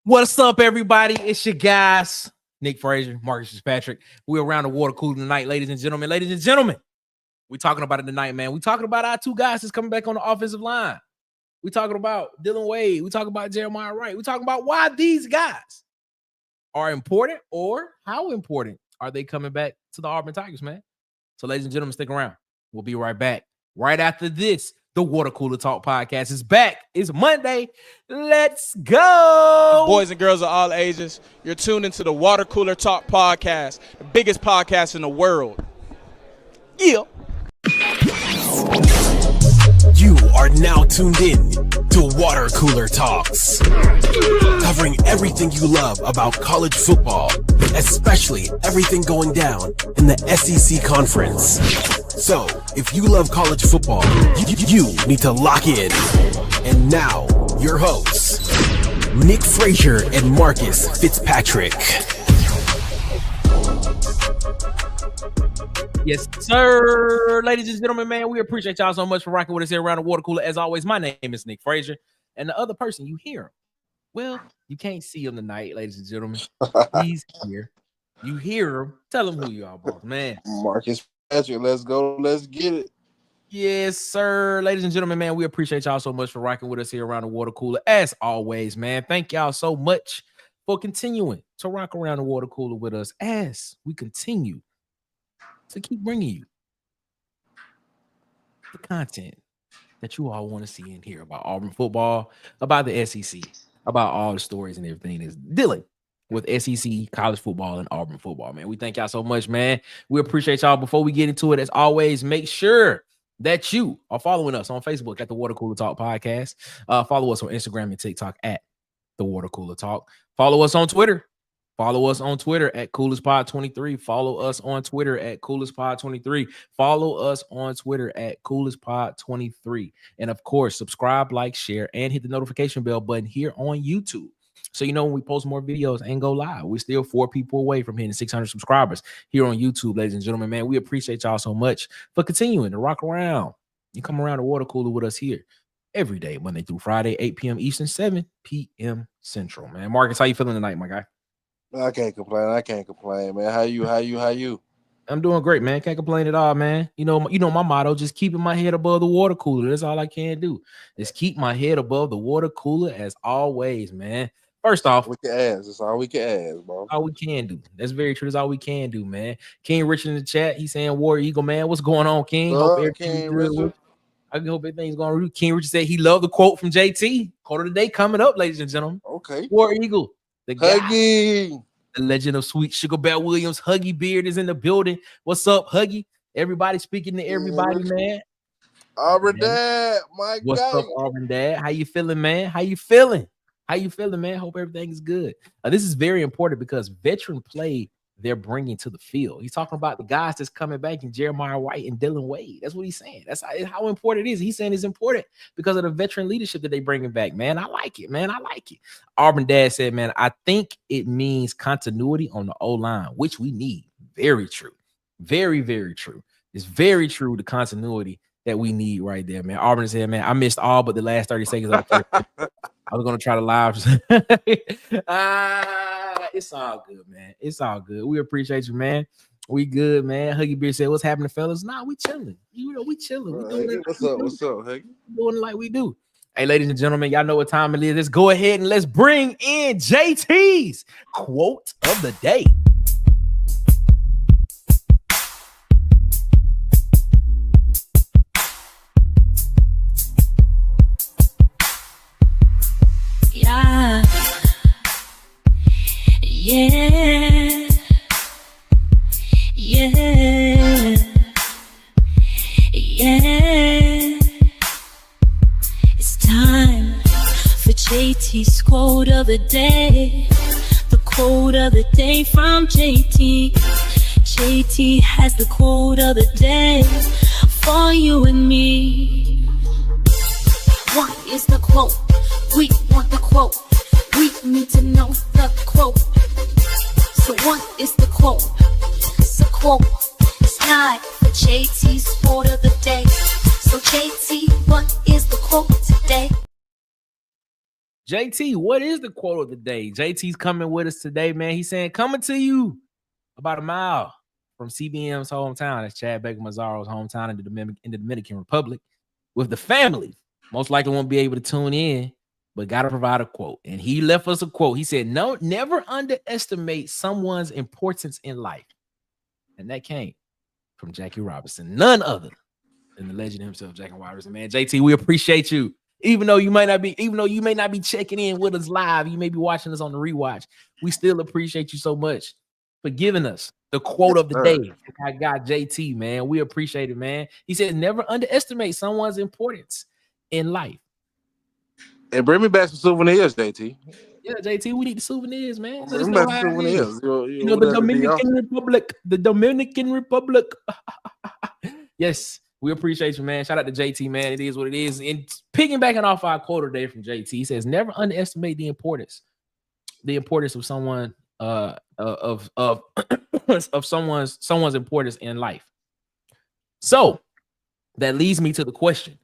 What's up, everybody? It's your guys, Nick Frazier, Marcus Fitzpatrick. We're around the water cooler tonight, ladies and gentlemen. Ladies and gentlemen, we're talking about it tonight, man. We're talking about our two guys that's coming back on the offensive line. We're talking about Dillon Wade. We're talking about Jeremiah Wright. We're talking about why these guys are important or how important are they coming back to the Auburn Tigers, man. So, ladies and gentlemen, stick around. We'll be right back. Right after this, the Water Cooler Talk podcast is back. It's Monday. Let's go. Boys and girls of all ages, you're tuned into the Water Cooler Talk podcast, the biggest podcast in the world. Yeah. You are now tuned in to Water Cooler Talks, covering everything you love about college football, especially everything going down in the SEC Conference. So, if you love college football, you need to lock in. And now, your hosts, Nick Frazier and Marcus Fitzpatrick. Yes, sir. Ladies and gentlemen, man, we appreciate y'all so much for rocking with us here around the water cooler. As always, my name is Nick Frazier. And the other person, you hear him. Well, you can't see him tonight, ladies and gentlemen. He's here. You hear him. Tell him who you are, boss, man. Marcus Patrick, let's go. Let's get it. Yes, sir. Ladies and gentlemen, man, we appreciate y'all so much for rocking with us here around the water cooler. As always, man, thank y'all so much for continuing to rock around the water cooler with us as we continue to keep bringing you the content that you all want to see and hear about Auburn football, about the SEC, about all the stories and everything that's dealing with SEC, college football, and Auburn football, man. We thank y'all so much, man. We appreciate y'all. Before we get into it, as always, make sure that you are following us on Facebook at the Water Cooler Talk Podcast. Follow us on Instagram and TikTok at the Water Cooler Talk. Follow us on Twitter. Follow us on Twitter at CoolestPod23. Follow us on Twitter at CoolestPod23. Follow us on Twitter at CoolestPod23. And of course, subscribe, like, share, and hit the notification bell button here on YouTube. So you know when we post more videos and go live. We're still 4 people away from hitting 600 subscribers here on YouTube, ladies and gentlemen. Man, we appreciate y'all so much for continuing to rock around. You come around the water cooler with us here every day, Monday through Friday, 8 p.m. Eastern, 7 p.m. Central. Man, Marcus, how you feeling tonight, my guy? I can't complain, man. How you? I'm doing great, man. Can't complain at all, man. You know my motto, just keeping my head above the water cooler. That's all I can do. Just keep my head above the water cooler as always, man. First off, we can ask. That's all we can ask, bro. All we can do. That's very true. That's all we can do, man. King Richard in the chat, he's saying War Eagle, man. What's going on, King? Hope everything's good. I hope everything's going to do. King Richard said he loved the quote from JT. Quote of the day coming up, ladies and gentlemen. Okay. War Eagle. The guy, Huggy. The legend of Sweet Sugar Bear Williams. Huggy Beard is in the building. What's up, Huggy? Everybody speaking to everybody, man. Auburn Dad, my What's guy. up, Auburn Dad? How you feeling, man? How you feeling, man? Hope everything is good. This is very important because veteran play they're bringing to the field. He's talking about the guys that's coming back in Jeremiah Wright and Dillon Wade. That's what he's saying. That's how important it is. He's saying it's important because of the veteran leadership that they bringing back, man. I like it, man. I like it. Auburn Dad said, man, I think it means continuity on the O-line, which we need. Very true. Very, very true. It's very true, the continuity that we need right there, man. Auburn said, man, I missed all but the last 30 seconds of the first. I was going to try to live. It's all good, man. It's all good. We appreciate you, man. We good, man. Huggy Beard said, what's happening, fellas? Nah, we chilling. You know, we chilling. What's up, Huggy? Doing it like we do. Hey, ladies and gentlemen, y'all know what time it is. Let's go ahead and let's bring in JT's quote of the day. Yeah. It's time for JT's quote of the day. The quote of the day from JT. JT has the quote of the day for you and me. What is the quote? We want the quote. We need to know the quote. So what is the quote? It's a quote. It's time for JT's quote of the day. So JT, what is the quote today? JT, what is the quote of the day? JT's coming with us today, man. He's saying, coming to you about a mile from CBM's hometown. That's Chad Baker Mazzaro's hometown in the Dominican Republic with the family. Most likely won't be able to tune in, but got to provide a quote. And he left us a quote. He said, no, never underestimate someone's importance in life. And that came from Jackie Robinson, none other than the legend himself, Jackie Robinson. Man, JT, we appreciate you. Even though you may not be checking in with us live, you may be watching us on the rewatch. We still appreciate you so much for giving us the quote of the day. I got JT, man. We appreciate it, man. He said, never underestimate someone's importance in life. And bring me back some souvenirs, JT. Yeah, JT, we need the souvenirs, man. Bring me back some souvenirs. You know, the Dominican Republic. The Dominican Republic. Yes. We appreciate you, man. Shout out to JT, man. It is what it is. And piggybacking off our quote today from JT, he says, never underestimate the importance of someone of someone's importance in life. So that leads me to the question: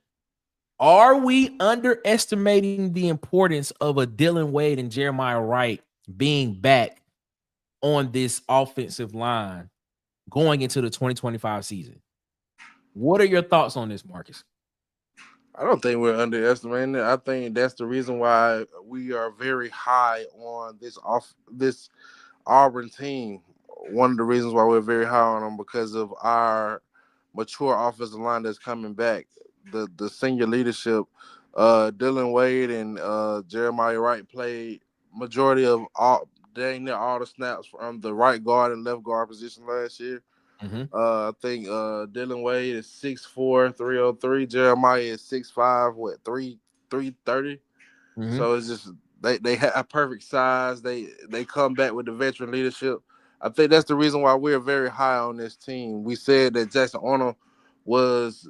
are we underestimating the importance of a Dillon Wade and Jeremiah Wright being back on this offensive line going into the 2025 season? What are your thoughts on this, Marcus? I don't think we're underestimating it. I think that's the reason why we are very high on this Auburn team. One of the reasons why we're very high on them because of our mature offensive line that's coming back. The senior leadership, Dillon Wade and Jeremiah Wright played majority of all the snaps from the right guard and left guard position last year. Mm-hmm. I think Dillon Wade is 6'4", 303. Jeremiah is 6'5", 330. Mm-hmm. So it's just they have perfect size. They come back with the veteran leadership. I think that's the reason why we're very high on this team. We said that Jackson Arnold was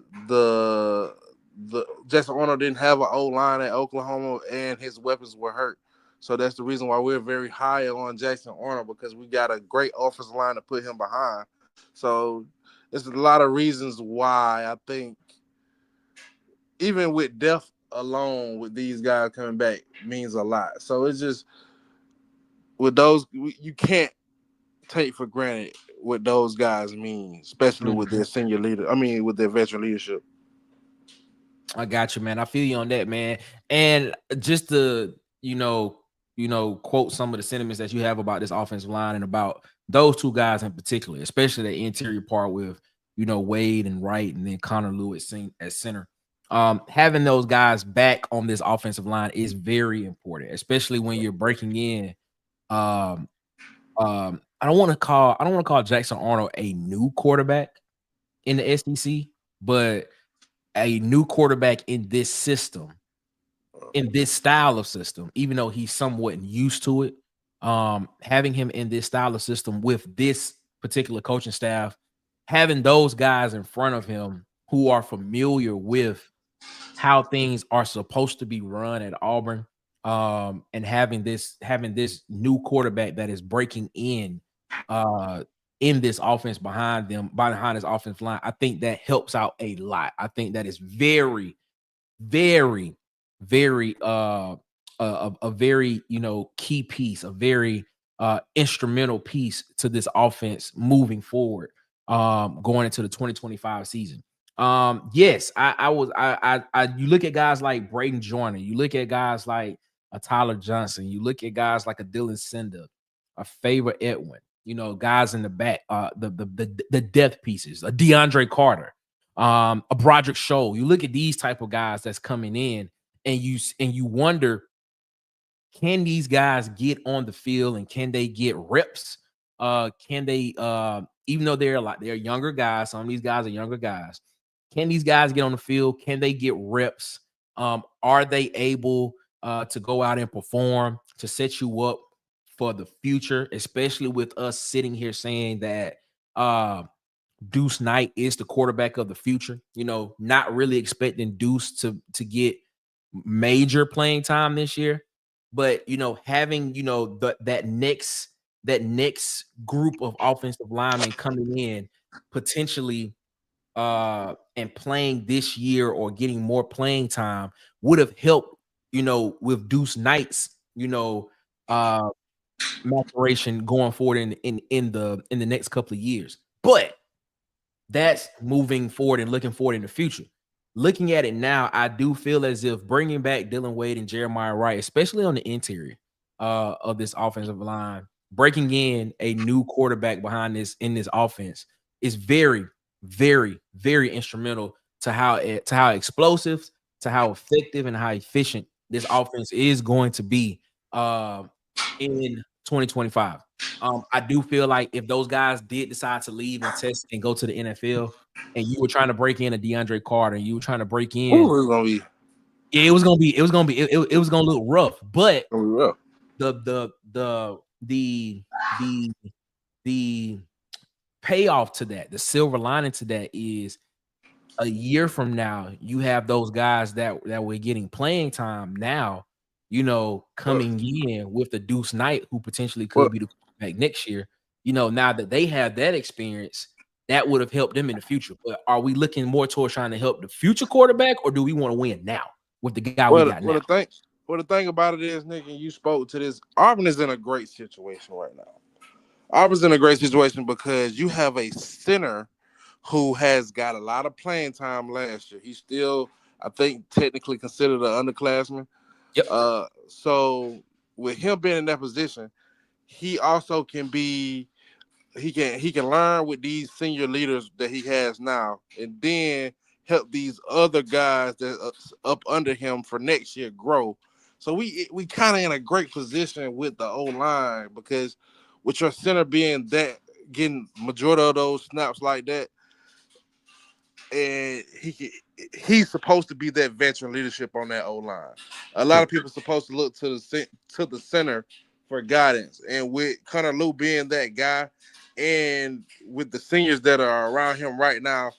Jackson Arnold didn't have an O-line at Oklahoma and his weapons were hurt. So that's the reason why we're very high on Jackson Arnold because we got a great offensive line to put him behind. So there's a lot of reasons why I think even with depth alone with these guys coming back means a lot. So it's just with those, you can't take for granted what those guys mean, especially with their senior leader. I mean, with their veteran leadership. I got you, man. I feel you on that, man. And just to, quote some of the sentiments that you have about this offensive line and about those two guys in particular, especially the interior part with, Wade and Wright and then Connor Lewis at center. Having those guys back on this offensive line is very important, especially when you're breaking in. I don't want to call Jackson Arnold a new quarterback in the SEC, but a new quarterback in this system, in this style of system, even though he's somewhat used to it. Having him in this style of system with this particular coaching staff, having those guys in front of him who are familiar with how things are supposed to be run at Auburn, and having this new quarterback that is breaking in this offense behind this offensive line, I think that helps out a lot. I think that is very, very, very a very key piece, a very instrumental piece to this offense moving forward, going into the 2025 season. Yes, you look at guys like Braden Joyner, you look at guys like a Tyler Johnson, you look at guys like a Dylan Cinder, a Favor Edwin, guys in the back, the depth pieces, a DeAndre Carter, a Broderick Scholl. You look at these type of guys that's coming in, and you wonder, can these guys get on the field and can they get reps? Can they, even though they're younger guys, some of these guys are younger guys. Can these guys get on the field? Can they get reps? Are they able to go out and perform to set you up for the future, especially with us sitting here saying that Deuce Knight is the quarterback of the future, not really expecting Deuce to get major playing time this year, but having that next group of offensive linemen coming in potentially and playing this year or getting more playing time would have helped with Deuce Knight's, uh maturation going forward in the next couple of years. But that's moving forward and looking forward in the future. Looking at it now, I do feel as if bringing back Dillon Wade and Jeremiah Wright, especially on the interior of this offensive line, breaking in a new quarterback behind this in this offense is very, very, very instrumental to how explosive, to how effective, and how efficient this offense is going to be in 2025. I do feel like if those guys did decide to leave and test and go to the NFL, and you were trying to break in a DeAndre Carter, and you were trying to break in, Ooh, it's gonna be. it was gonna look rough. But Gonna be rough. the payoff to that, the silver lining to that is a year from now, you have those guys that were getting playing time now, coming in with the Deuce Knight, who potentially could be the quarterback next year. Now that they have that experience, that would have helped them in the future. But are we looking more towards trying to help the future quarterback, or do we want to win now with the guy we got now? The thing about it is, Nick, and you spoke to this, Auburn is in a great situation right now. Auburn's in a great situation because you have a center who has got a lot of playing time last year. He's still, I think, technically considered an underclassman. Yep. So with him being in that position, he also can be, he can learn with these senior leaders that he has now, and then help these other guys that up under him for next year grow. So we kind of in a great position with the O-line, because with your center being that, getting majority of those snaps like that, and he's supposed to be that veteran leadership on that O-line. A lot of people are supposed to look to the center for guidance, and with Connor Lew being that guy, and with the seniors that are around him right now,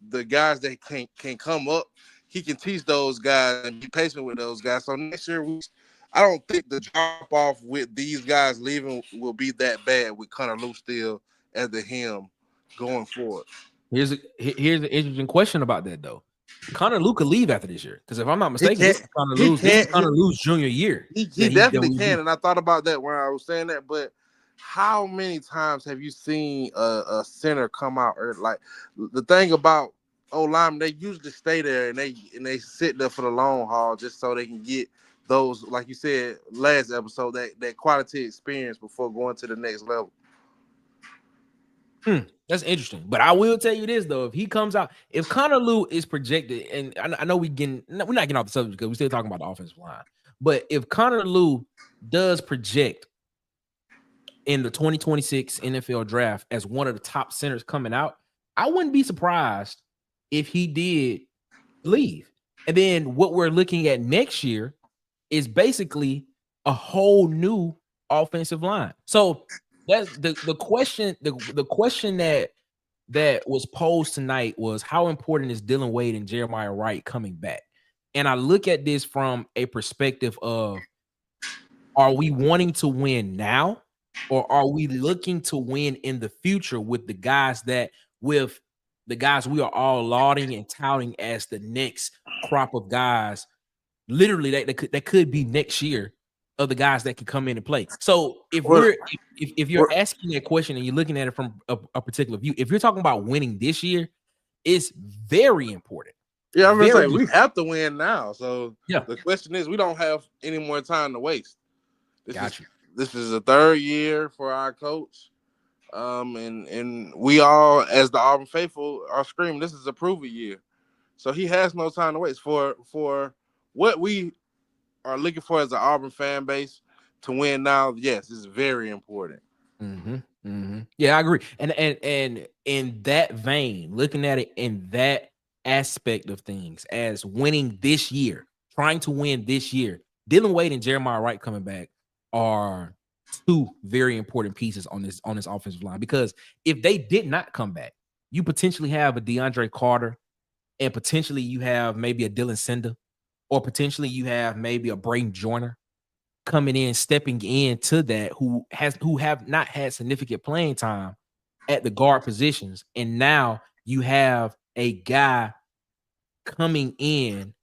the guys that can come up, he can teach those guys and be patient with those guys. So next year, I don't think the drop off with these guys leaving will be that bad with Connor Lew still at the helm going forward. Here's an interesting question about that, though. Connor Lew could leave after this year, because if I'm not mistaken, this is Connor Lew's junior year. He definitely can, and I thought about that when I was saying that. But how many times have you seen a center come out early? Like, the thing about O-linemen, they usually stay there and they sit there for the long haul just so they can get those, like you said last episode, that quality experience before going to the next level. That's interesting. But I will tell you this, though. If he comes out, if Connor Lew is projected, and I know we're not getting off the subject because we're still talking about the offensive line. But if Connor Lew does project in the 2026 NFL draft as one of the top centers coming out, I wouldn't be surprised if he did leave. And then what we're looking at next year is basically a whole new offensive line. So that's the question. The question that was posed tonight was, how important is Dillon Wade and Jeremiah Wright coming back? And I look at this from a perspective of, are we wanting to win now, or are we looking to win in the future with the guys we are all lauding and touting as the next crop of guys, literally that could be next year, of the guys that can come in and play. So if you're asking that question and you're looking at it from a particular view, if you're talking about winning this year, it's very important. Yeah, I'm gonna say we have to win now. So yeah, the question is, we don't have any more time to waste. This is the third year for our coach. And we all, as the Auburn faithful, are screaming, this is a prove it year. So he has no time to waste. For what we are looking for as an Auburn fan base to win now, yes, it's very important. Yeah, I agree. And in that vein, looking at it in that aspect of things, as winning this year, trying to win this year, Dillon Wade and Jeremiah Wright coming back are two very important pieces on this offensive line, because if they did not come back, you potentially have a DeAndre Carter, and potentially you have maybe a Dylan Cinder, or potentially you have maybe a Braden Joyner coming in, stepping into that, who have not had significant playing time at the guard positions, and now you have a guy coming in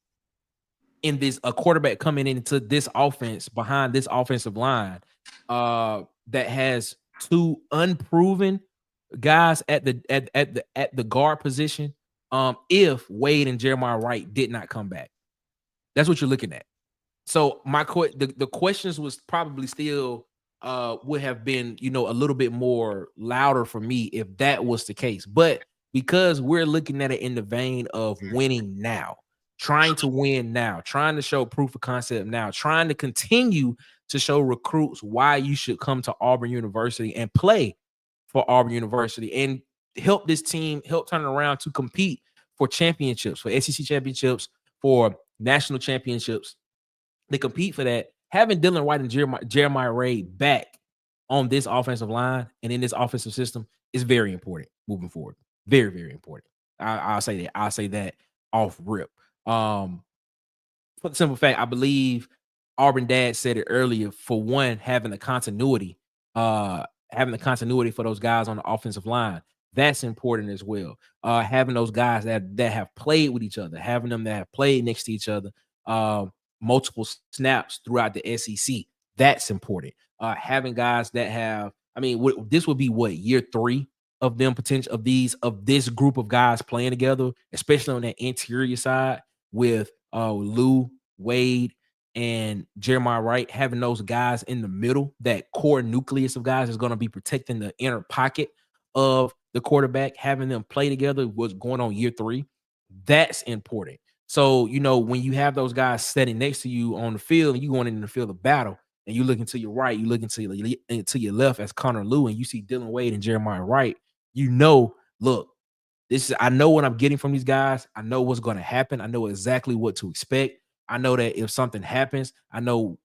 in this a quarterback coming into this offense behind this offensive line that has two unproven guys at the guard position. If Wade and Jeremiah Wright did not come back, that's what you're looking at. So the questions was probably still would have been, a little bit more louder for me if that was the case. But because we're looking at it in the vein of winning now, trying to win now, trying to show proof of concept now, trying to continue to show recruits why you should come to Auburn University and play for Auburn University and help this team help turn it around to compete for championships, for SEC championships, for national championships. They compete for that. Having Dillon Wright and Jeremiah Ray back on this offensive line and in this offensive system is very important moving forward. Very, very important. I'll say that. I'll say that off rip. For the simple fact, I believe Auburn Dad said it earlier. For one, having the continuity for those guys on the offensive line, that's important as well. Having those guys that have played with each other, having them that have played next to each other, multiple snaps throughout the SEC, that's important. Having guys that have, this would be year 3 of them of this group of guys playing together, especially on that interior side with Lou, Wade, and Jeremiah Wright. Having those guys in the middle, that core nucleus of guys is going to be protecting the inner pocket of the quarterback. Having them play together was going on year 3. That's important. So, when you have those guys sitting next to you on the field and you going in the field of battle and you looking to your right, you looking to your left as Connor Lew, and you see Dillon Wade and Jeremiah Wright, look, I know what I'm getting from these guys. I know what's going to happen. I know exactly what to expect. I know that if something happens, I know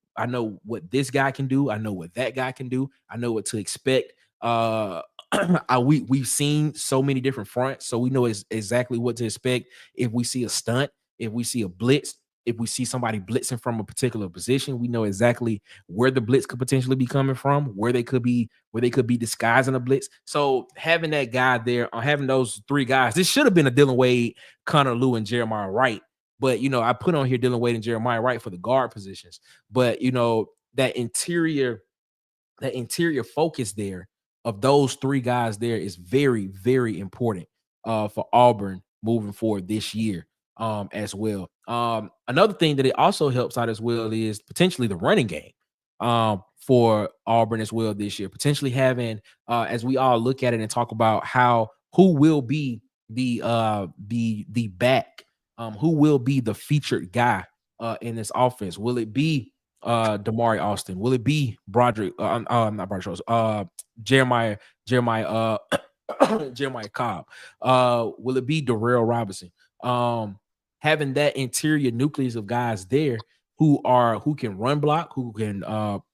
what this guy can do. I know what that guy can do. I know what to expect. We've seen so many different fronts, so we know exactly what to expect if we see a stunt. If we see a blitz, if we see somebody blitzing from a particular position, we know exactly where the blitz could potentially be coming from, where they could be disguising a blitz. So having that guy there, or having those 3 guys, this should have been a Dillon Wade, Connor Lew, and Jeremiah Wright. But I put on here Dillon Wade and Jeremiah Wright for the guard positions. But that interior focus there of those 3 guys there is very, very important for Auburn moving forward this year. As well. Another thing that it also helps out as well is potentially the running game for Auburn as well this year. Potentially having, as we all look at it and talk about who will be the back, who will be the featured guy in this offense. Will it be Damari Austin? Will it be Broderick? Not Broderick. Jeremiah Jeremiah Cobb. Will it be Darrell Robinson? Having that interior nucleus of guys there who can run block, who can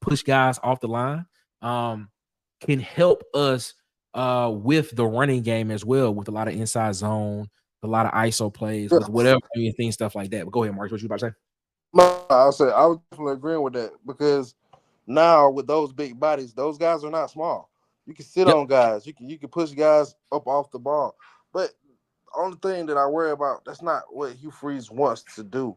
push guys off the line, can help us with the running game as well, with a lot of inside zone, a lot of ISO plays, with whatever things, stuff like that. But go ahead, Mark. What you about to say? I was definitely agreeing with that, because now with those big bodies, those guys are not small. You can sit on guys. You can push guys up off the ball. But only thing that I worry about, that's not what Hugh Freeze wants to do.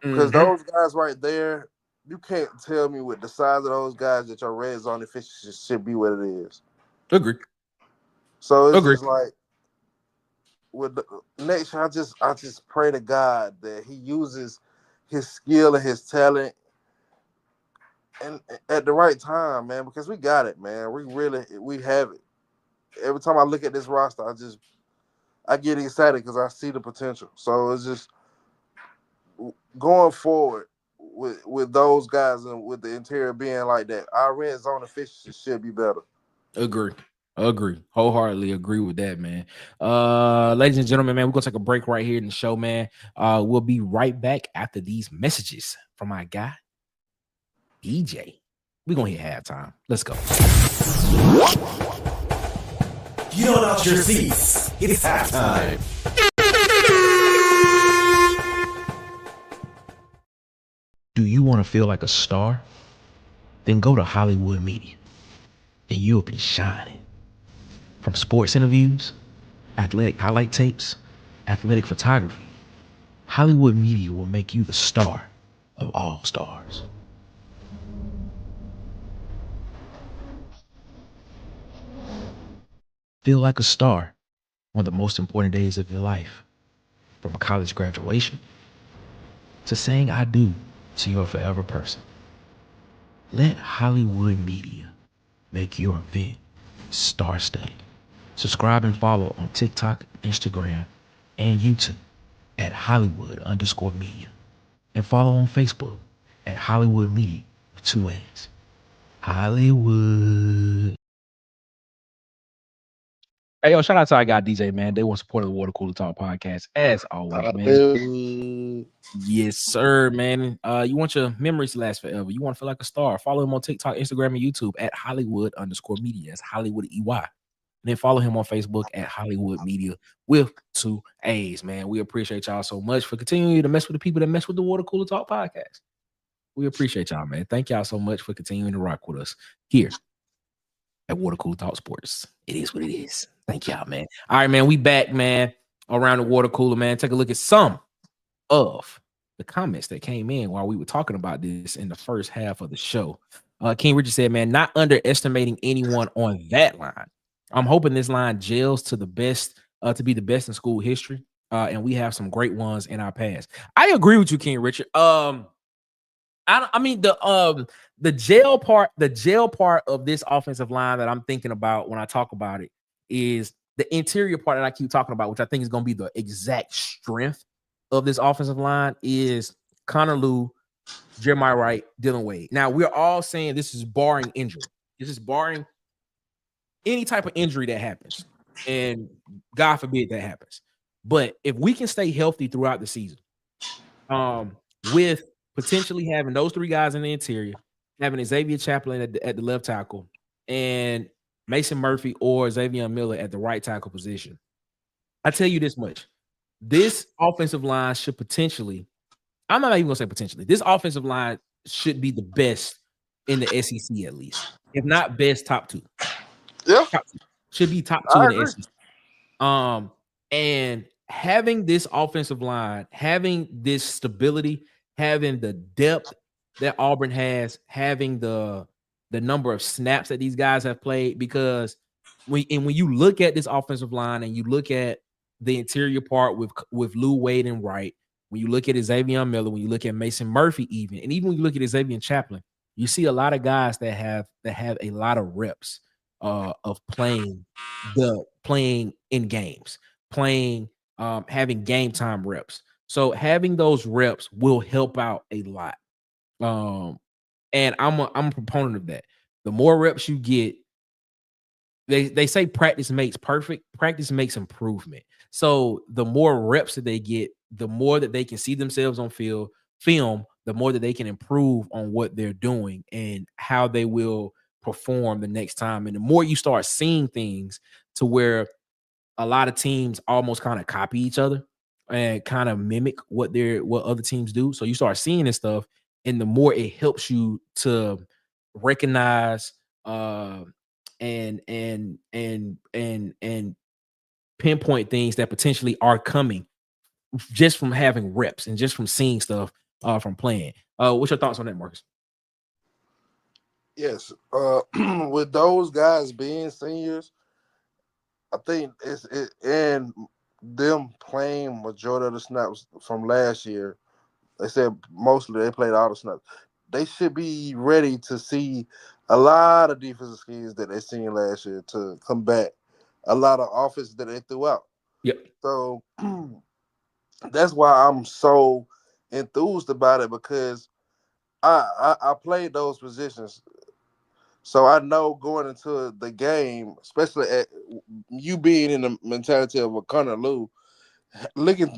Because those guys right there, you can't tell me with the size of those guys that your red zone efficiency should be what it is. Agree. So it's just like, with next year, I just pray to God that he uses his skill and his talent and at the right time, man, because we got it, man. We have it. Every time I look at this roster, I get excited because I see the potential. So it's just going forward with those guys and with the interior being like that, our red zone efficiency should be better. Agree. Wholeheartedly agree with that, man. Ladies and gentlemen, man, we're gonna take a break right here in the show, man. We'll be right back after these messages from my guy, DJ. We're gonna hit halftime. Let's go. Get on out your seats. It's halftime. Do you want to feel like a star? Then go to Hollywood Media, and you'll be shining. From sports interviews, athletic highlight tapes, athletic photography, Hollywood Media will make you the star of all stars. Feel like a star on the most important days of your life, from a college graduation to saying I do to your forever person. Let Hollywood Media make your event star-studded. Subscribe and follow on TikTok, Instagram, and YouTube at Hollywood_media. And follow on Facebook at Hollywood Media with 2 N's. Hollywood. Hey, yo, shout out to our guy DJ, man. They want support of the Water Cooler Talk podcast, as always, man. Yes, sir, man. You want your memories to last forever. You want to feel like a star. Follow him on TikTok, Instagram, and YouTube at Hollywood_media. That's Hollywood EY. And then follow him on Facebook at Hollywood Media with 2 A's, man. We appreciate y'all so much for continuing to mess with the people that mess with the Water Cooler Talk podcast. We appreciate y'all, man. Thank y'all so much for continuing to rock with us here at Water Cooler Talk Sports. It is what it is. Thank y'all, man. All right, man. We back, man, around the water cooler, man. Take a look at some of the comments that came in while we were talking about this in the first half of the show. King Richard said, man, not underestimating anyone on that line. I'm hoping this line gels to the best, to be the best in school history. And we have some great ones in our past. I agree with you, King Richard. I mean the jail part of this offensive line that I'm thinking about when I talk about it is the interior part that I keep talking about, which I think is going to be the exact strength of this offensive line is Connor Lew, Jeremiah Wright, Dillon Wade. Now we're all saying this is barring injury. This is barring any type of injury that happens, and God forbid that happens. But if we can stay healthy throughout the season, with potentially having those 3 guys in the interior, having Xavier Chaplin at the left tackle, and Mason Murphy or Xavier Miller at the right tackle position. I tell you this much. This offensive line should potentially, I'm not even going to say potentially, this offensive line should be the best in the SEC at least. If not best, top 2. Yeah. Top 2. Should be top 2 in the SEC. And having this offensive line, having this stability, having the depth that Auburn has, having the number of snaps that these guys have played, because when you look at this offensive line and you look at the interior part with Lew, Wade, and Wright, when you look at Xavier Miller, when you look at Mason Murphy, even when you look at Xavier Chaplin, you see a lot of guys that have a lot of reps of playing in games, having game time reps. So having those reps will help out a lot. And I'm a proponent of that. The more reps you get, they say practice makes perfect. Practice makes improvement. So the more reps that they get, the more that they can see themselves on film, the more that they can improve on what they're doing and how they will perform the next time. And the more you start seeing things to where a lot of teams almost kind of copy each other and kind of mimic what other teams do. So you start seeing this stuff, and the more it helps you to recognize and pinpoint things that potentially are coming just from having reps and just from seeing stuff from playing. What's your thoughts on that, Marcus? Yes. With those guys being seniors, I think and them playing majority of the snaps from last year. They said mostly they played all the snaps. They should be ready to see a lot of defensive schemes that they seen last year to combat a lot of offenses that they threw out. Yep. So that's why I'm so enthused about it, because I played those positions. So I know going into the game, especially at you being in the mentality of a Connor Lew,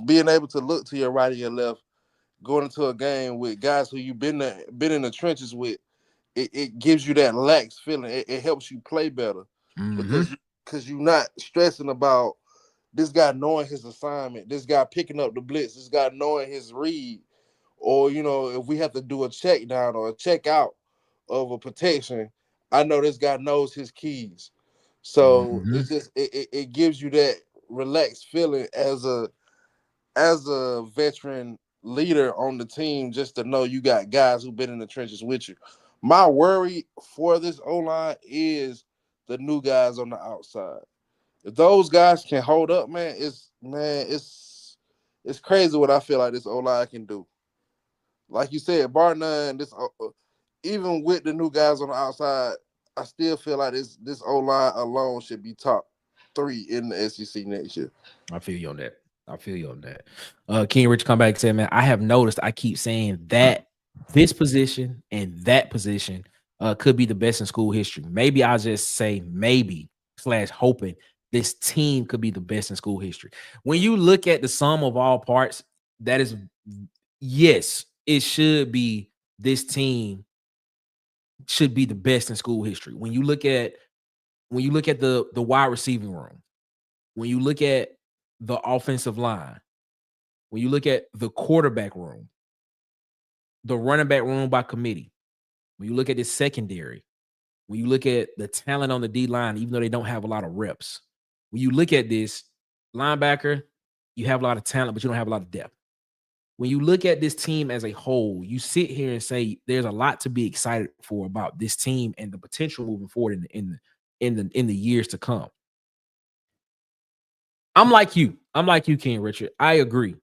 being able to look to your right and your left, going into a game with guys who you've been in the trenches with, it gives you that lax feeling. It helps you play better because you're not stressing about this guy knowing his assignment, this guy picking up the blitz, this guy knowing his read, or if we have to do a check down or a check out of a protection, I know this guy knows his keys. So it's just it gives you that relaxed feeling as a veteran leader on the team just to know you got guys who've been in the trenches with you. My worry for this O-line is the new guys on the outside. If those guys can hold up, it's crazy what I feel like this O-line can do. Like you said, bar none, even with the new guys on the outside, I still feel like this O-line alone should be top 3 in the SEC next year. I feel you on that. King Rich come back and say, man, I have noticed I keep saying that this position and that position could be the best in school history. Maybe I'll just say maybe / hoping this team could be the best in school history. When you look at the sum of all parts, that is, yes, it should be this team should be the best in school history. When you look at the wide receiving room, when you look at the offensive line, when you look at the quarterback room, the running back room by committee, when you look at the secondary, when you look at the talent on the D line, even though they don't have a lot of reps, when you look at this linebacker, you have a lot of talent, but you don't have a lot of depth. When you look at this team as a whole, you sit here and say there's a lot to be excited for about this team and the potential moving forward in the years to come. I'm like you, King Richard. I agree.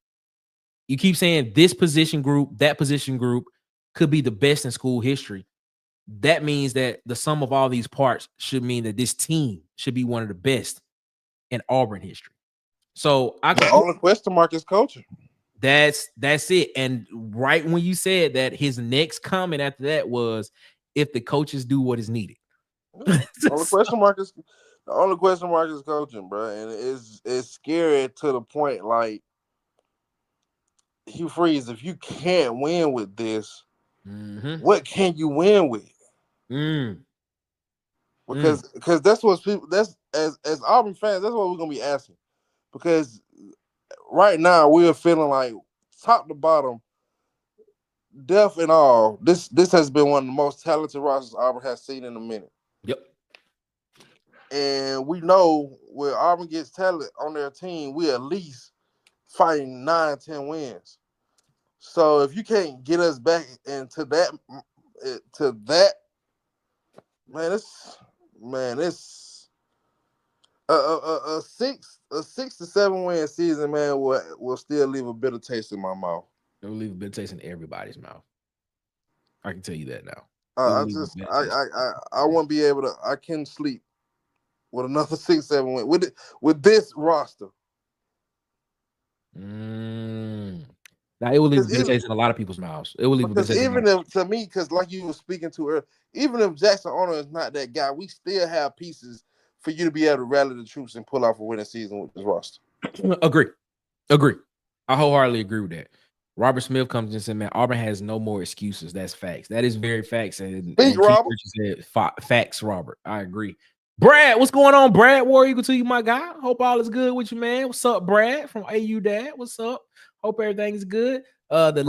You keep saying this position group, that position group could be the best in school history. That means that the sum of all these parts should mean that this team should be one of the best in Auburn history. So the only question mark is coaching. That's it. And right when you said that, his next comment after that was, if the coaches do what is needed. The only question mark is coaching, bro. And it's scary to the point like, Hugh Freeze, if you can't win with this, what can you win with? Because that's what people, that's as Auburn fans, that's what we're gonna be asking. Because right now we're feeling like top to bottom, depth and all, this has been one of the most talented rosters Auburn has seen in a minute. Yep. And we know where Auburn gets talent on their team, we at least fighting 9-10 wins. So if you can't get us back into that, it's a 6 to 7 win season, man, will still leave a bitter taste in my mouth. It will leave a bitter taste in everybody's mouth. I can tell you that now. I won't be able to. I can't sleep with another 6-7 win with this roster. Now it will leave a bitter taste in a lot of people's mouths. It will leave a bitter taste. Even if, to me, because like you were speaking to earlier, even if Jackson Arnold is not that guy, we still have pieces for you to be able to rally the troops and pull off a winning season with this roster. Agree. I wholeheartedly agree with that. Robert Smith comes in and said, man, Auburn has no more excuses. That's facts. That is very facts. And Robert. Said, facts, Robert. I agree. Brad, what's going on, Brad? War Eagle to you, my guy. Hope all is good with you, man. What's up, Brad from AU Dad? What's up? Hope everything's good. The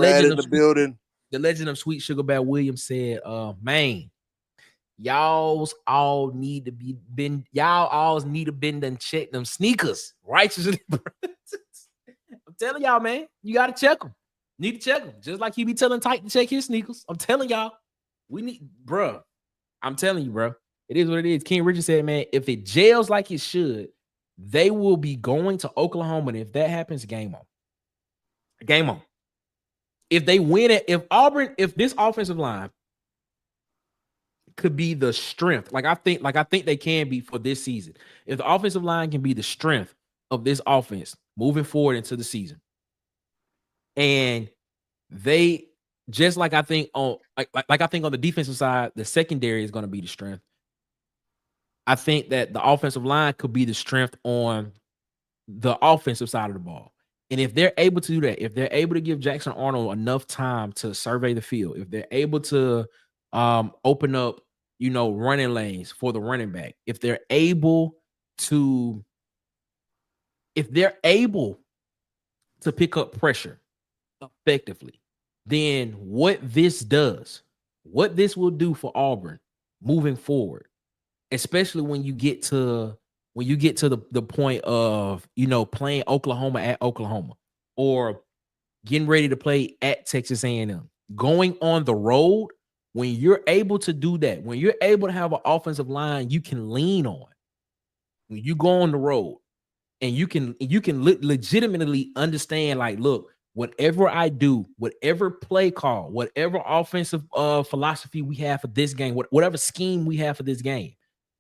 legend of Sweet Sugar Bear Williams said, man, y'all all need to been done check them sneakers righteously. I'm telling y'all, man, you gotta check them. Need to check them. Just like he be telling Tight to check his sneakers. I'm telling y'all, I'm telling you, bro. It is what it is. King Richard said, man, if it jails like it should, they will be going to Oklahoma. And if that happens, game on. Game on. If they win it, if this offensive line could be the strength, like I think they can be for this season. If the offensive line can be the strength of this offense moving forward into the season, and they just like I think on the defensive side, the secondary is going to be the strength. I think that the offensive line could be the strength on the offensive side of the ball. And if they're able to do that, if they're able to give Jackson Arnold enough time to survey the field, if they're able to open up, running lanes for the running back, if they're able to pick up pressure effectively, then what this will do for Auburn moving forward, especially when you get to the point of playing Oklahoma at Oklahoma, or getting ready to play at Texas A&M, going on the road. When you're able to do that, when you're able to have an offensive line you can lean on, when you go on the road, and you can legitimately understand, like, look, whatever I do, whatever play call, whatever offensive philosophy we have for this game, whatever scheme we have for this game,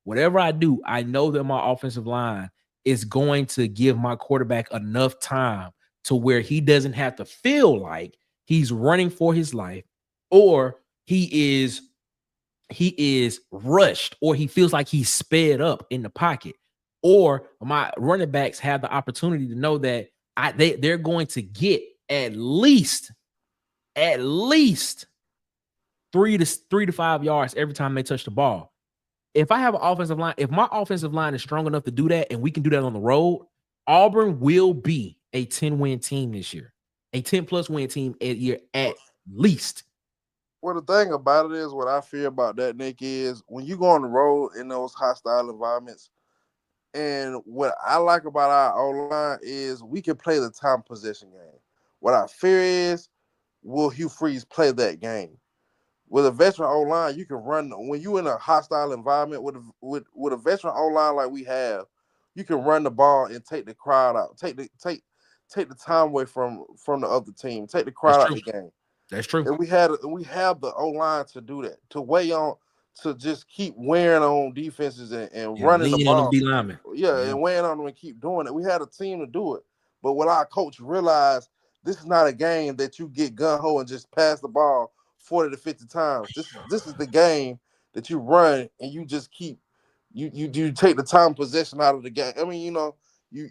whatever I do, I know that my offensive line is going to give my quarterback enough time to where he doesn't have to feel like he's running for his life, or he is rushed, or he feels like he's sped up in the pocket, or my running backs have the opportunity to know that they're going to get at least 3 to 5 yards every time they touch the ball. If I have an offensive line, if my offensive line is strong enough to do that, and we can do that on the road, Auburn will be a 10-win team this year, a 10+ win team a year at least. Well, the thing about it is, what I fear about that, Nick, is when you go on the road in those hostile environments, and what I like about our O-line is we can play the time possession game. What I fear is, will Hugh Freeze play that game? With a veteran O-line, you can run. When you're in a hostile environment with a veteran O-line like we have, you can run the ball and take the crowd out, take the time away from the other team, take the crowd out of the game. That's true. And we have the O-line to do that, to just keep wearing on defenses and running the ball. On the lineman. Yeah, and wearing on them and keep doing it. We had a team to do it. But what our coach realized, this is not a game that you get gun-ho and just pass the ball 40 to 50 times. This is the game that you run and you just keep you take the time possession out of the game. I mean, you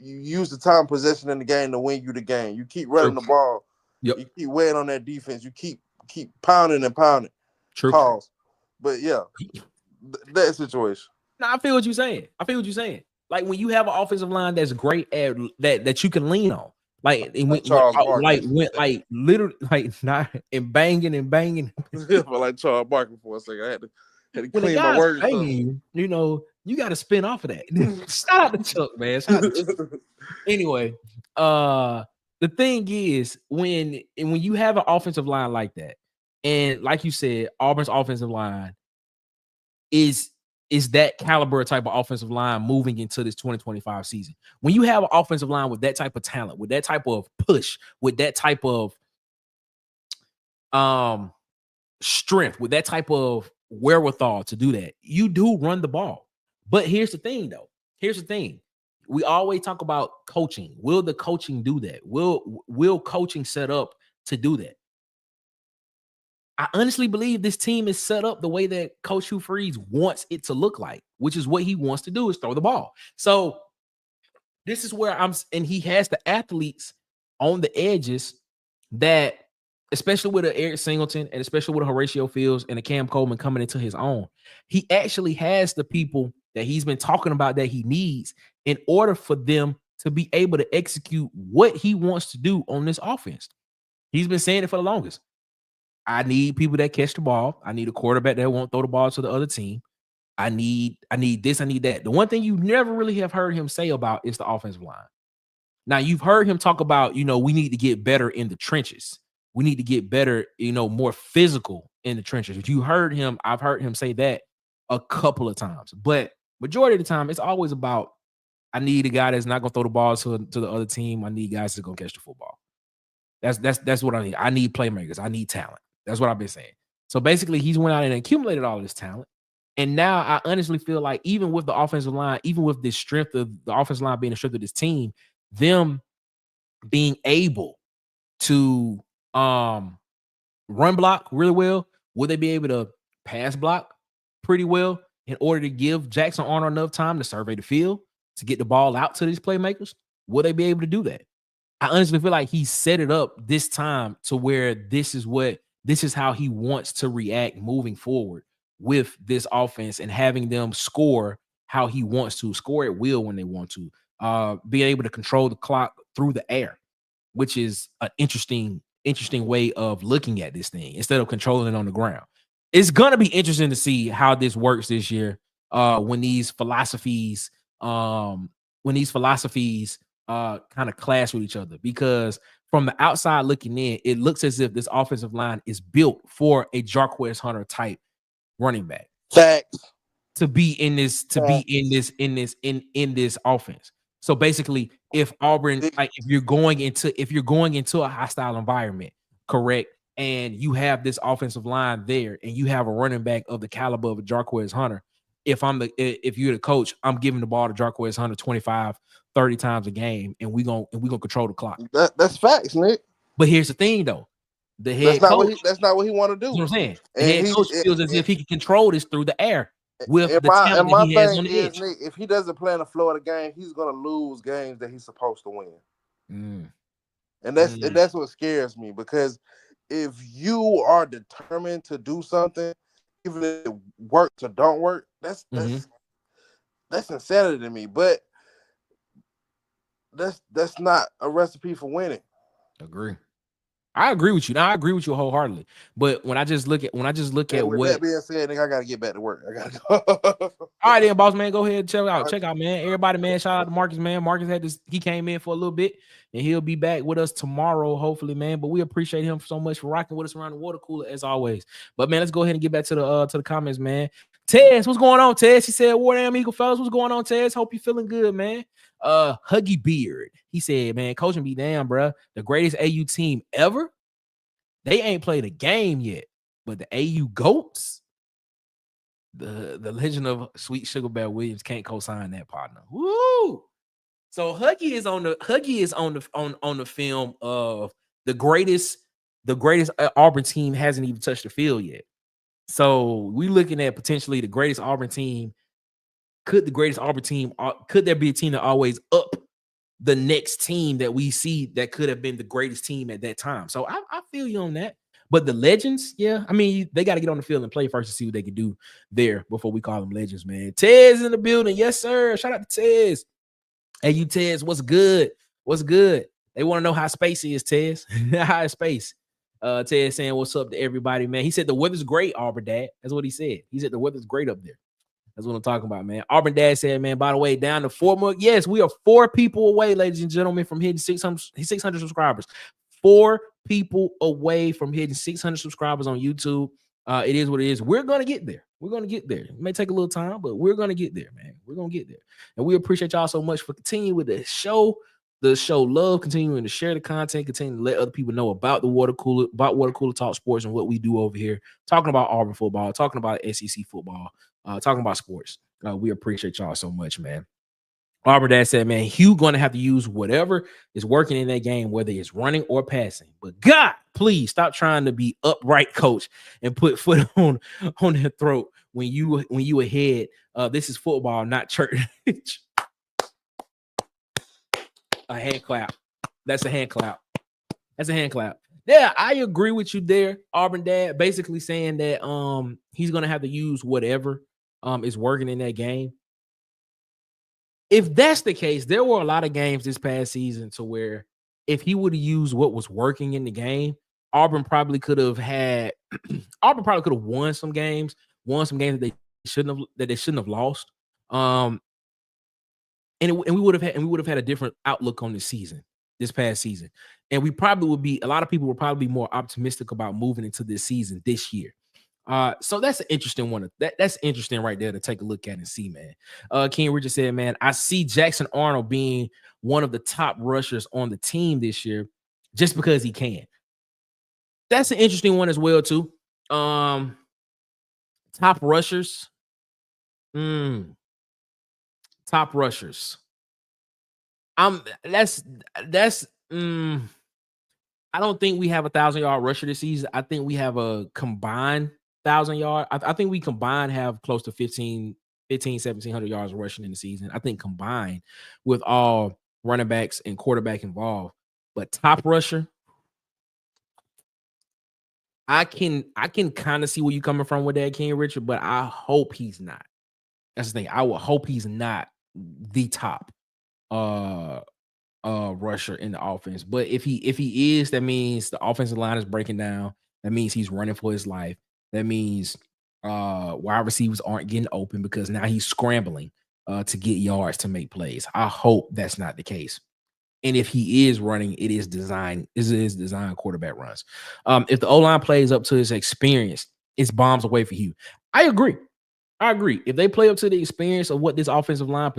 use the time possession in the game to win you the game. You keep running the ball. Yep. You keep weighing on that defense. You keep pounding and pounding. True. Pause. But yeah, that situation. No, I feel what you're saying. Like, when you have an offensive line that's great at that you can lean on, like literally, like, not and banging. Like Charles Barkley for a second. I had to clean my words. Banging, you got to spin off of that. Shout out to Chuck, man. Anyway, the thing is, when you have an offensive line like that, and like you said, Auburn's offensive line is that caliber type of offensive line moving into this 2025 season. When you have an offensive line with that type of talent, with that type of push, with that type of strength, with that type of wherewithal to do that, you do run the ball. But here's the thing, though. We always talk about coaching. Will the coaching do that? Will coaching set up to do that? I honestly believe this team is set up the way that Coach Hugh Freeze wants it to look like, which is what he wants to do, is throw the ball. So this is where and he has the athletes on the edges that, especially with a Eric Singleton and especially with a Horatio Fields and a Cam Coleman coming into his own, he actually has the people that he's been talking about that he needs in order for them to be able to execute what he wants to do on this offense. He's been saying it for the longest. I need people that catch the ball. I need a quarterback that won't throw the ball to the other team. I need this, I need that. The one thing you never really have heard him say about is the offensive line. Now, you've heard him talk about, we need to get better in the trenches. We need to get better, more physical in the trenches. If you heard him, I've heard him say that a couple of times. But majority of the time, it's always about, I need a guy that's not going to throw the ball to the other team. I need guys that's going to catch the football. That's what I need. I need playmakers. I need talent. That's what I've been saying. So basically, he's went out and accumulated all this talent. And now I honestly feel like, even with the offensive line, even with the strength of the offensive line being the strength of this team, them being able to run block really well, will they be able to pass block pretty well in order to give Jackson Arnold enough time to survey the field, to get the ball out to these playmakers? Will they be able to do that? I honestly feel like he set it up this time to where this is how he wants to react moving forward with this offense, and having them score how he wants to, score at will when they want to, being able to control the clock through the air, which is an interesting way of looking at this thing instead of controlling it on the ground. It's going to be interesting to see how this works this year, when these philosophies kind of clash with each other, because from the outside looking in, it looks as if this offensive line is built for a Jarquez Hunter type running back Facts. to be in this offense. So basically, if Auburn, like if you're going into a hostile environment, correct, and you have this offensive line there, and you have a running back of the caliber of a Jarquez Hunter, if you're the coach, I'm giving the ball to Jarquez Hunter 25, 30 times a game, and we're gonna control the clock. That's facts, Nick. But here's the thing, though. The head coach, that's not what he want to do. You know what I'm saying? The head coach feels as if he can control this through the air with the talent that he has on the edge. Nick, if he doesn't play in the flow of the game, he's gonna lose games that he's supposed to win. And that's what scares me, because if you are determined to do something, even if it works or don't work, that's insanity to me. But that's not a recipe for winning. I agree with you. Now I agree with you wholeheartedly. But when I just look at what that being said, nigga, I gotta get back to work. I gotta go. All right, then, boss man, go ahead and check out, man. Everybody, man. Shout out to Marcus, man. Marcus had this. He came in for a little bit, and he'll be back with us tomorrow, hopefully, man. But we appreciate him so much for rocking with us around the water cooler as always. But man, let's go ahead and get back to the comments, man. Tez, what's going on, Tez? He said, "War Damn Eagle fellas, what's going on, Tez? Hope you feeling good, man." Huggy Beard, he said, "Man, coaching be damn, bro. The greatest AU team ever. They ain't played a game yet, but the AU GOATs, the legend of Sweet Sugar Bear Williams can't co-sign that, partner." Woo! So Huggy is on the film of the greatest Auburn team hasn't even touched the field yet. So we looking at potentially the greatest Auburn team. Could there be a team that always up the next team that we see that could have been the greatest team at that time? So I feel you on that. But the legends, yeah, I mean, they got to get on the field and play first to see what they can do there before we call them legends, man. Tez in the building. Yes, sir. Shout out to Tez. Hey, you Tez, what's good? What's good? They want to know how space is, Tez. How is space? Tez saying, what's up to everybody, man? He said the weather's great, Auburn Dad. That's what he said. He said the weather's great up there. That's what I'm talking about, man. Auburn Dad said, man, by the way, down to 4 more. Yes, we are 4 people away, ladies and gentlemen, from hitting 600 subscribers. 4 people away from hitting 600 subscribers on YouTube. It is what it is. We're going to get there. We're going to get there. It may take a little time, but we're going to get there, man. We're going to get there. And we appreciate y'all so much for continuing with the show love, continuing to share the content, continuing to let other people know about the water cooler, about Water Cooler Talk Sports and what we do over here, talking about Auburn football, talking about SEC football, talking about sports. We appreciate y'all so much, man. Auburn Dad said, man, Hugh going to have to use whatever is working in that game, whether it's running or passing. But God, please stop trying to be upright, coach, and put foot on their throat when you ahead. This is football, not church. A hand clap. That's a hand clap. That's a hand clap. Yeah, I agree with you there, Auburn Dad. Basically saying that he's gonna have to use whatever is working in that game. If that's the case, there were a lot of games this past season to where if he would have used what was working in the game, Auburn probably could have won some games that they shouldn't have lost. And we would have had a different outlook on the season, this past season. And a lot of people would probably be more optimistic about moving into this season this year. So that's an interesting one. That's interesting right there to take a look at and see, man. King Richard said, man, I see Jackson Arnold being one of the top rushers on the team this year just because he can. That's an interesting one as well, too. Top rushers. Top rushers. I don't think we have a 1,000-yard rusher this season. I think we have a combined 1,000-yard. I think we combined have close to 1,700 yards rushing in the season. I think combined with all running backs and quarterback involved. But top rusher, I can kind of see where you're coming from with that, King Richard, but I hope he's not. That's the thing. I would hope he's not the top rusher in the offense. But if he is, that means the offensive line is breaking down. That means he's running for his life. That means wide receivers aren't getting open because now he's scrambling to get yards to make plays. I hope that's not the case. And if he is running, it is design quarterback runs. If the O-line plays up to his experience, it's bombs away for you. I agree. If they play up to the experience of what this offensive line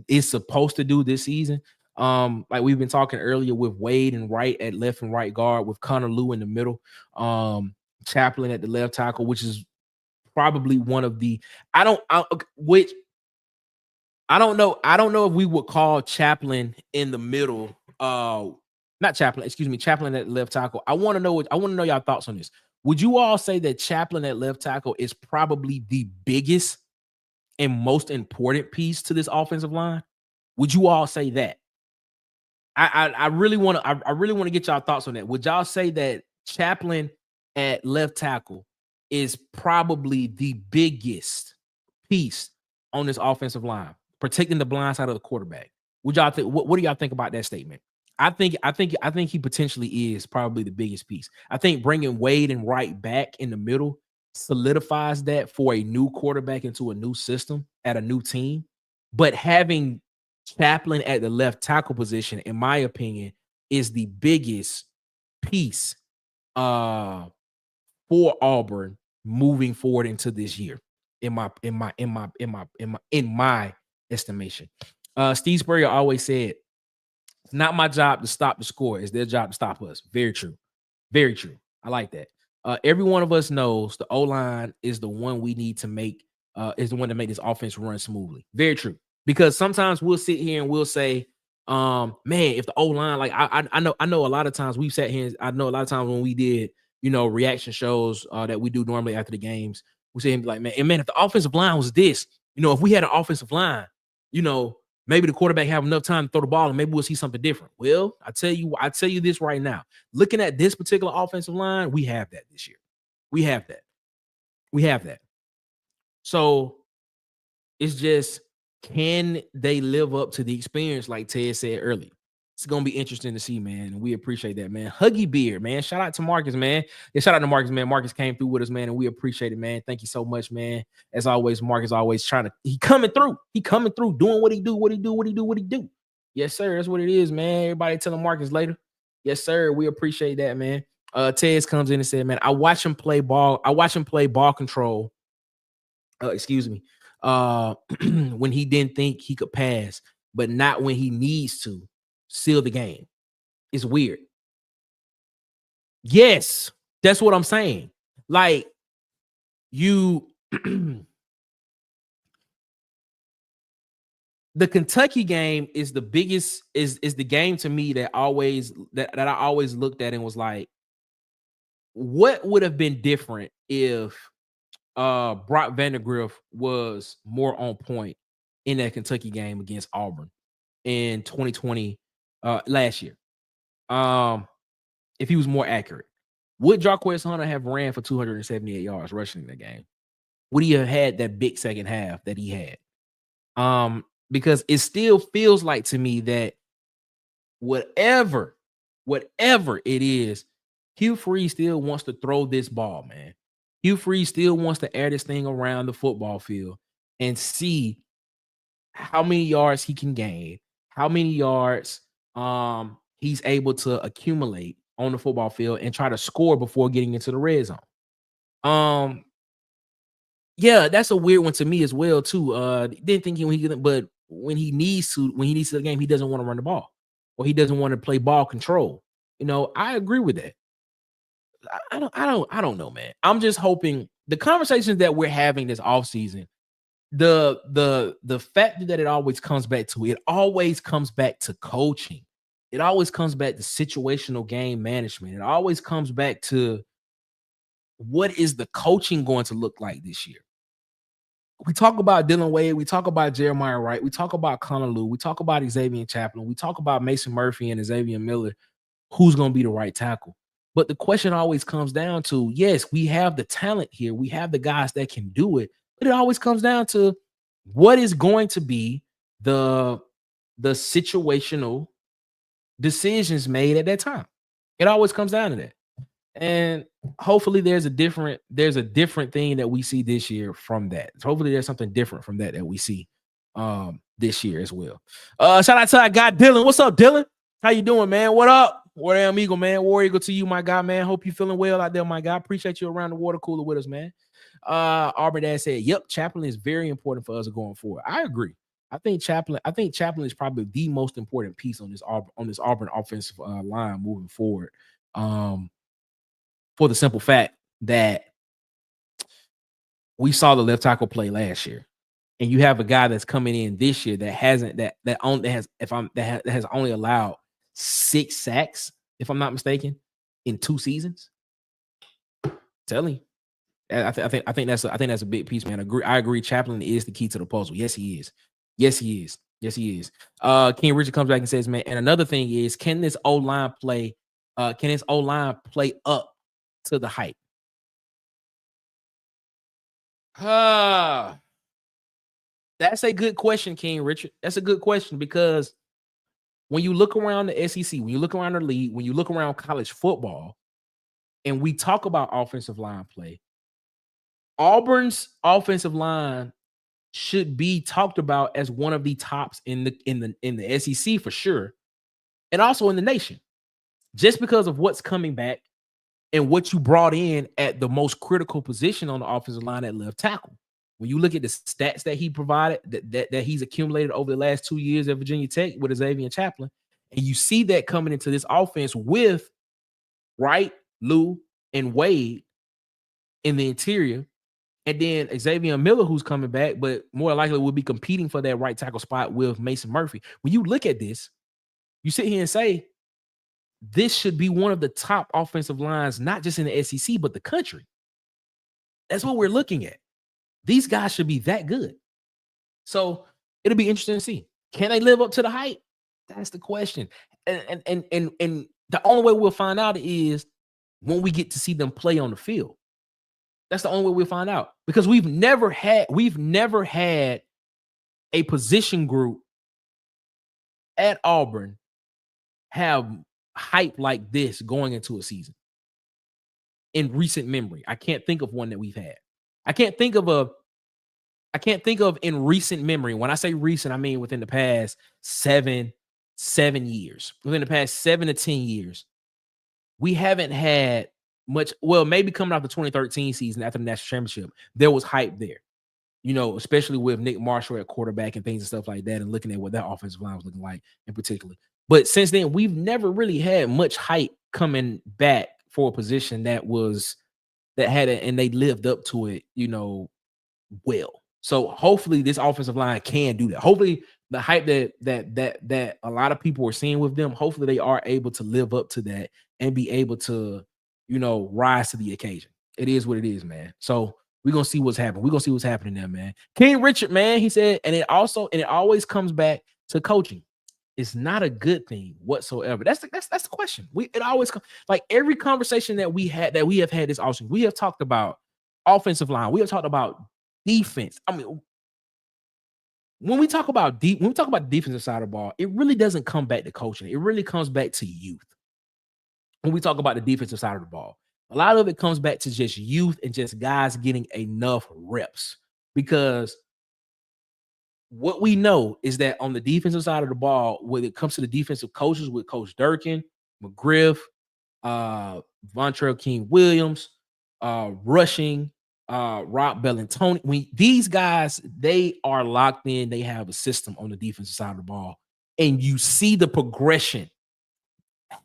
is supposed to do this season, like we've been talking earlier with Wade and Wright at left and right guard, with Connor Lew in the middle, Chaplin at the left tackle, which is probably one of the I don't know if we would call Chaplin in the middle. Not Chaplin, excuse me, Chaplin at left tackle. I want to know y'all thoughts on this. Would you all say that Chaplin at left tackle is probably the biggest and most important piece to this offensive line? Would you all say that? I really want to get y'all thoughts on that. Would y'all say that Chaplin at left tackle is probably the biggest piece on this offensive line, protecting the blind side of the quarterback? Would y'all think? What do y'all think about that statement? I think he potentially is probably the biggest piece. I think bringing Wade and Wright back in the middle solidifies that for a new quarterback into a new system at a new team. But having Chaplin at the left tackle position, in my opinion, is the biggest piece for Auburn moving forward into this year. In my estimation. Steve Spurrier always said, "It's not my job to stop the score. It's their job to stop us." Very true. Very true. I like that. Every one of us knows the O-line is the one we need to make, is the one to make this offense run smoothly. Very true. Because sometimes we'll sit here and we'll say, man, if the O-line, like I know a lot of times we've sat here, I know a lot of times when we did, reaction shows that we do normally after the games, we say like, man, if the offensive line was this, if we had an offensive line, maybe the quarterback have enough time to throw the ball and maybe we'll see something different. Well, I tell you this right now. Looking at this particular offensive line, we have that this year. We have that. So it's just, can they live up to the experience like Ted said earlier? It's going to be interesting to see, man. And we appreciate that, man. Huggy Beard, man. Shout out to Marcus, man. Yeah, shout out to Marcus, man. Marcus came through with us, man, and we appreciate it, man. Thank you so much, man. As always, Marcus always he coming through. He coming through, doing what he do. Yes, sir. That's what it is, man. Everybody telling Marcus later. Yes, sir. We appreciate that, man. Tez comes in and said, man, I watch him play ball control. When he didn't think he could pass, but not when he needs to seal the game. It's weird. Yes, that's what I'm saying. Like, you the Kentucky game is the biggest, is the game to me that I always looked at and was like, what would have been different if Brock Vandagriff was more on point in that Kentucky game against Auburn in 2020 last year? If he was more accurate, would Jarquez Hunter have ran for 278 yards rushing in the game? Would he have had that big second half that he had? Because it still feels like to me that whatever it is, Hugh Freeze still wants to throw this ball, man. Hugh Freeze still wants to air this thing around the football field and see how many yards he can gain, how many yards he's able to accumulate on the football field and try to score before getting into the red zone. Yeah, that's a weird one to me as well, too. Didn't think but when he needs to the game, he doesn't want to run the ball or he doesn't want to play ball control. I agree with that. I don't know, man. I'm just hoping the conversations that we're having this offseason, the fact that it always comes back to coaching. It always comes back to situational game management. It always comes back to what is the coaching going to look like this year? We talk about Dillon Wade. We talk about Jeremiah Wright. We talk about Connor Lew. We talk about Xavier Chaplin. We talk about Mason Murphy and Xavier Miller. Who's going to be the right tackle? But the question always comes down to, yes, we have the talent here. We have the guys that can do it. But it always comes down to what is going to be the situational decisions made at that time. It always comes down to that. And hopefully there's a different thing that we see this year from that. Hopefully there's something different from that we see this year as well. Shout out to our guy Dillon. What's up, Dillon? How you doing, man? What up? War Eagle, man. War Eagle to you, my guy, man. Hope you feeling well out there, my guy. Appreciate you around the water cooler with us, man. Auburn Dad said, "Yep, Chaplain is very important for us going forward." I agree. I think Chaplain is probably the most important piece on this Auburn offensive line moving forward. For the simple fact that we saw the left tackle play last year, and you have a guy that's coming in this year that has only allowed 6 sacks, if I'm not mistaken, in 2 seasons. Tell you. I think that's a big piece, man. I agree. Chaplain is the key to the puzzle. Yes, he is. King Richard comes back and says, man, and another thing is, can this O-line play up to the hype? That's a good question, King Richard. That's a good question, because when you look around the SEC, when you look around the league, when you look around college football, and we talk about offensive line play, Auburn's offensive line should be talked about as one of the tops in the SEC for sure, and also in the nation, just because of what's coming back and what you brought in at the most critical position on the offensive line at left tackle. When you look at the stats that he provided, that he's accumulated over the last 2 years at Virginia Tech with Xavier Chaplain, and you see that coming into this offense with Wright, Lou, and Wade in the interior, and then Xavier Miller, who's coming back, but more likely will be competing for that right tackle spot with Mason Murphy. When you look at this, you sit here and say, this should be one of the top offensive lines, not just in the SEC, but the country. That's what we're looking at. These guys should be that good. So it'll be interesting to see. Can they live up to the hype? That's the question. And the only way we'll find out is when we get to see them play on the field. That's the only way we'll find out, because we've never had a position group at Auburn have hype like this going into a season in recent memory. I can't think of one that we've had. I can't think of in recent memory. When I say recent, I mean within the past 7 years. Within the past 7 to 10 years, we haven't had much. Well, maybe coming off the 2013 season after the national championship, there was hype there, especially with Nick Marshall at quarterback and things and stuff like that, and looking at what that offensive line was looking like in particular. But since then, we've never really had much hype coming back for a position that had it, and they lived up to it, well. So hopefully this offensive line can do that. Hopefully the hype that a lot of people are seeing with them, hopefully they are able to live up to that and be able to, rise to the occasion. It is what it is, man. So we're gonna see what's happening. We're gonna see what's happening there, man. King Richard, man, he said, and it always comes back to coaching. It's not a good thing whatsoever. That's the question. It always like every conversation that we have had this offseason, we have talked about offensive line. We have talked about defense. I mean, when we talk about the defensive side of the ball, it really doesn't come back to coaching. It really comes back to youth. When we talk about the defensive side of the ball, a lot of it comes back to just youth and just guys getting enough reps, because what we know is that on the defensive side of the ball, when it comes to the defensive coaches with Coach Durkin, McGriff, Vontrell King Williams, rushing, Rob Bellantoni, these guys, they are locked in. They have a system on the defensive side of the ball, and you see the progression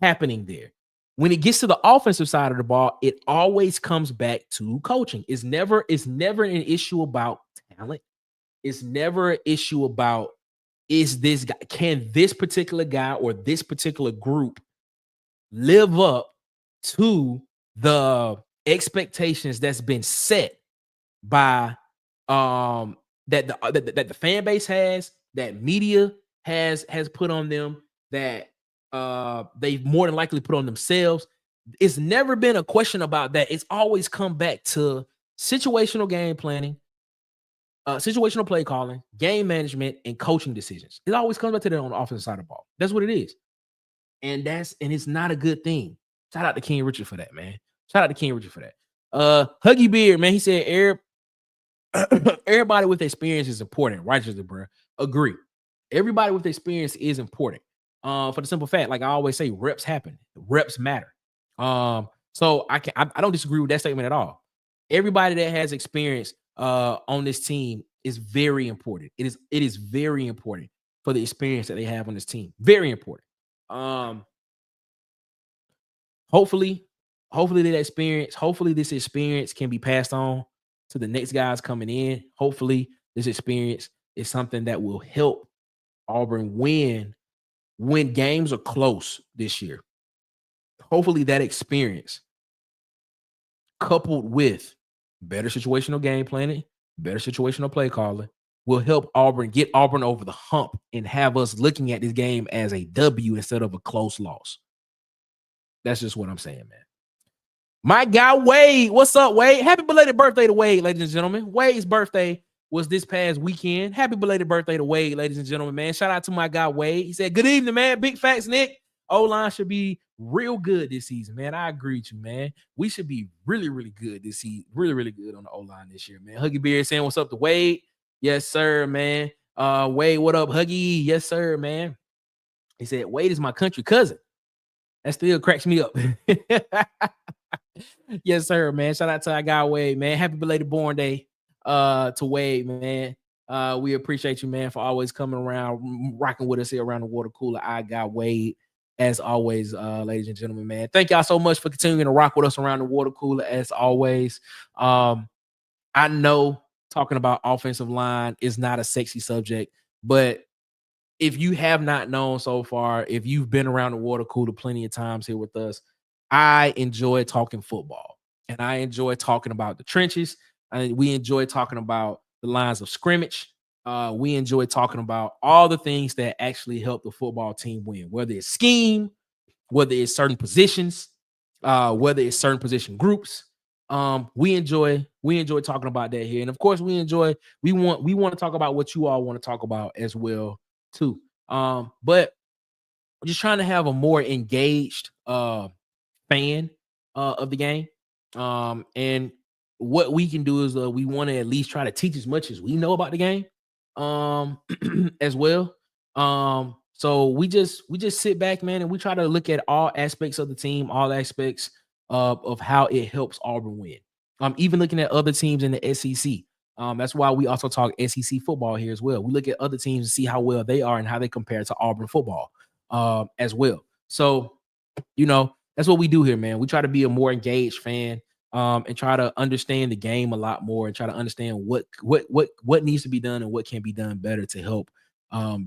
happening there. When it gets to the offensive side of the ball, it always comes back to coaching. It's never an issue about talent. It's never an issue about, can this particular guy or this particular group live up to the expectations that's been set by that the fan base has, that media has put on them, that they've more than likely put on themselves. It's never been a question about that. It's always come back to situational game planning, situational play calling, game management, and coaching decisions. It always comes back to that on the offensive side of the ball. That's what it is. And it's not a good thing. Shout out to King Richard for that, man. Shout out to King Richard for that. Huggy Beard, man, he said everybody with experience is important. Righteously, bro. Agree. Everybody with experience is important. For the simple fact, like I always say, reps happen. Reps matter. So I don't disagree with that statement at all. Everybody that has experience on this team is very important. It is very important for the experience that they have on this team. Very important. Hopefully this experience can be passed on to the next guys coming in. Hopefully this experience is something that will help Auburn win when games are close this year. Hopefully that experience, coupled with better situational game planning, better situational play calling, will help Auburn get Auburn over the hump and have us looking at this game as a W instead of a close loss. That's just what I'm saying, man. My guy Wade, what's up, Wade? Happy belated birthday to Wade, ladies and gentlemen. Wade's birthday was this past weekend. Happy belated birthday to Wade, ladies and gentlemen, man. Shout out to my guy Wade. He said, good evening, man. Big facts, Nick. O-line should be real good this season, man. I agree with you, man. We should be really, really good this season. Really, really good on the O-line this year, man. Huggy Beard saying, what's up to Wade? Yes, sir, man. Wade, what up, Huggy? Yes, sir, man. He said, Wade is my country cousin. That still cracks me up. Yes, sir, man. Shout out to our guy Wade, man. Happy belated born day to Wade, man. We appreciate you, man, for always coming around, rocking with us here around the water cooler. I got Wade, as always, ladies and gentlemen, man. Thank y'all so much for continuing to rock with us around the water cooler, as always. I know talking about offensive line is not a sexy subject, but if you have not known so far, if you've been around the water cooler plenty of times here with us, I enjoy talking football, and I enjoy talking about the trenches. We enjoy talking about the lines of scrimmage. We enjoy talking about all the things that actually help the football team win, whether it's scheme, whether it's certain positions, whether it's certain position groups. We enjoy talking about that here, and of course, we want to talk about what you all want to talk about as well too. But we're just trying to have a more engaged fan of the game. And what we can do is we want to at least try to teach as much as we know about the game as well. So we just sit back, man, and we try to look at all aspects of the team, all aspects of how it helps Auburn win. Even looking at other teams in the SEC. That's why we also talk SEC football here as well. We look at other teams and see how well they are and how they compare to Auburn football as well. So, that's what we do here, man. We try to be a more engaged fan and try to understand the game a lot more and try to understand what needs to be done and what can be done better to help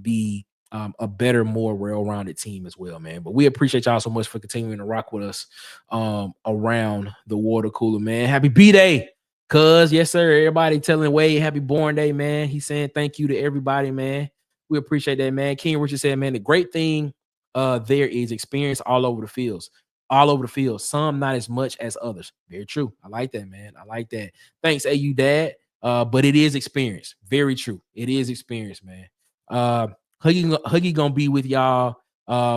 be a better, more well-rounded team as well, man. But we appreciate y'all so much for continuing to rock with us around the water cooler, man. Happy B-Day, cuz. Yes, sir. Everybody telling Wade happy born day, man. He's saying thank you to everybody, man. We appreciate that, man. King Richard said, man, the great thing there is experience all over the fields. All over the field. Some not as much as others. Very true. I like that, man. I like that. Thanks, AU Dad. But it is experience. Very true. It is experience, man. Huggy gonna be with y'all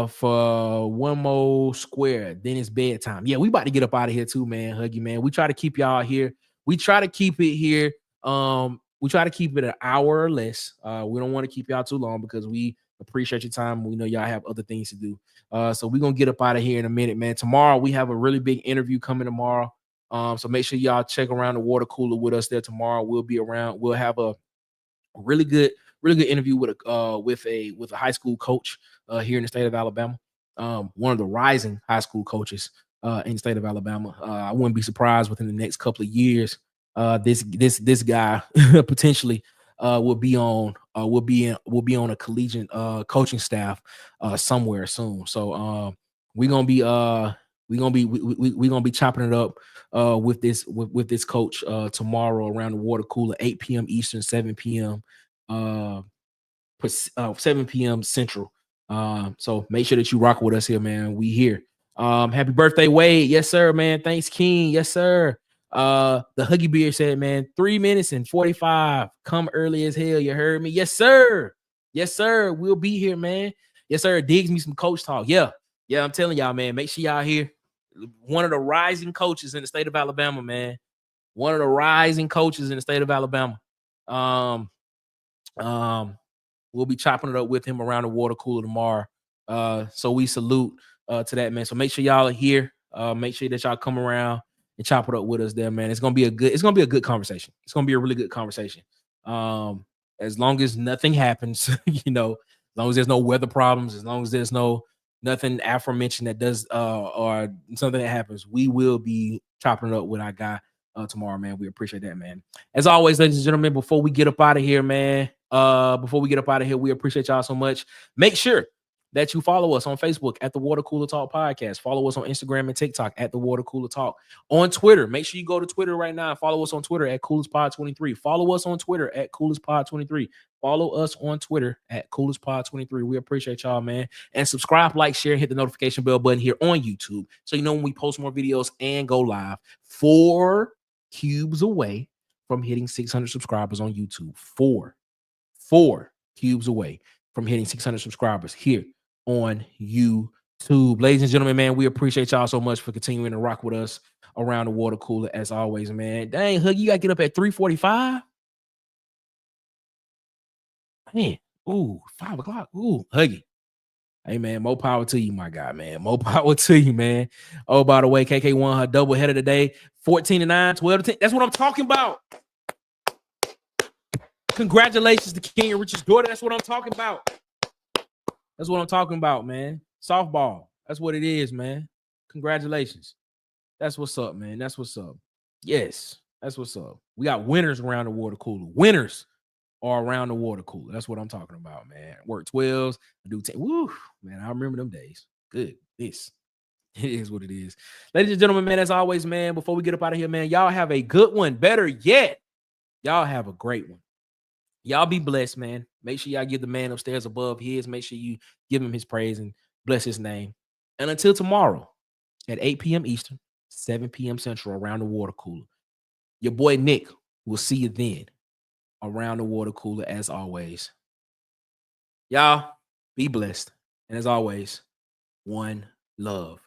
for one more square. Then it's bedtime. Yeah, we about to get up out of here too, man. Huggy, man. We try to keep y'all here. We try to keep it here. We try to keep it an hour or less. We don't want to keep y'all too long because we appreciate your time. We know y'all have other things to do. So we're going to get up out of here in a minute, man. Tomorrow, we have a really big interview coming tomorrow. So make sure y'all check around the water cooler with us there tomorrow. We'll be around. We'll have a really good interview with a high school coach here in the state of Alabama. One of the rising high school coaches in the state of Alabama. I wouldn't be surprised within the next couple of years. This guy potentially will be on a collegiate coaching staff somewhere soon. So we're gonna be chopping it up with this coach tomorrow around the water cooler, 8 p.m. Eastern, 7 p.m. 7 p.m. Central. So make sure that you rock with us here, man. We here. Happy birthday, Wade. Yes, sir, man. Thanks, King. Yes, sir. The Huggy Beard said, man, 3 minutes and 45. Come early as hell. You heard me? Yes, sir. Yes, sir. We'll be here, man. Yes, sir. Digs me some coach talk. Yeah, I'm telling y'all, man. Make sure y'all here. One of the rising coaches in the state of Alabama, man. One of the rising coaches in the state of Alabama. We'll be chopping it up with him around the water cooler tomorrow. So we salute to that, man. So make sure y'all are here. Make sure that y'all come around and chop it up with us there, man. It's gonna be a good conversation. It's gonna be a really good conversation. As long as nothing happens, as long as there's no weather problems, as long as there's nothing aforementioned that does or something that happens, we will be chopping it up with our guy tomorrow, man. We appreciate that, man. As always, ladies and gentlemen, before we get up out of here, man, we appreciate y'all so much. Make sure that you follow us on Facebook at the Water Cooler Talk Podcast. Follow us on Instagram and TikTok at the Water Cooler Talk. On Twitter, make sure you go to Twitter right now and follow us on Twitter at CoolersPod23. Follow us on Twitter at CoolersPod23. Follow us on Twitter at CoolersPod23. We appreciate y'all, man. And subscribe, like, share, hit the notification bell button here on YouTube so you know when we post more videos and go live. 4 cubes away from hitting 600 subscribers on YouTube. 4 cubes away from hitting 600 subscribers here on YouTube. Ladies and gentlemen, man, we appreciate y'all so much for continuing to rock with us around the water cooler as always, man. Dang, Hug, you got to get up at 3:45? Man, 5 o'clock. Huggy. Hey, man, more power to you, my guy, man. More power to you, man. Oh, by the way, KK won her doubleheader today. 14-9, 12-10. That's what I'm talking about. Congratulations to King and Richard's daughter. That's what I'm talking about. That's what I'm talking about, man. Softball. That's what it is, man. Congratulations. That's what's up, man. That's what's up. Yes, that's what's up. We got winners around the water cooler. Winners are around the water cooler. That's what I'm talking about, man. Work 12s, I do 10. Woo, man, I remember them days. Good. It is what it is. Ladies and gentlemen, man, as always, man, before we get up out of here, man, y'all have a good one. Better yet, y'all have a great one. Y'all be blessed, man. Make sure y'all give the man upstairs above his. Make sure you give him his praise and bless his name. And until tomorrow at 8 p.m. Eastern, 7 p.m. Central around the water cooler, your boy Nick will see you then around the water cooler as always. Y'all be blessed. And as always, one love.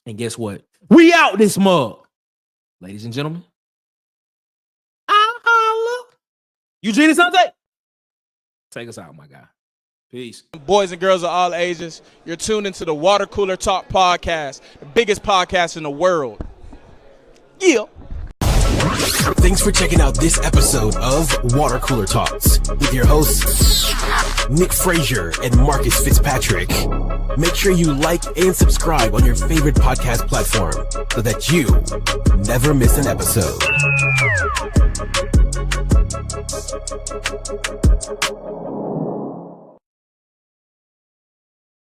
And guess what? We out this mug. Ladies and gentlemen. Eugene Sante, take us out, my guy. Peace. Boys and girls of all ages, you're tuned into the Water Cooler Talk Podcast, the biggest podcast in the world. Yeah. Thanks for checking out this episode of Water Cooler Talks with your hosts, Nick Frazier and Marcus Fitzpatrick. Make sure you like and subscribe on your favorite podcast platform so that you never miss an episode.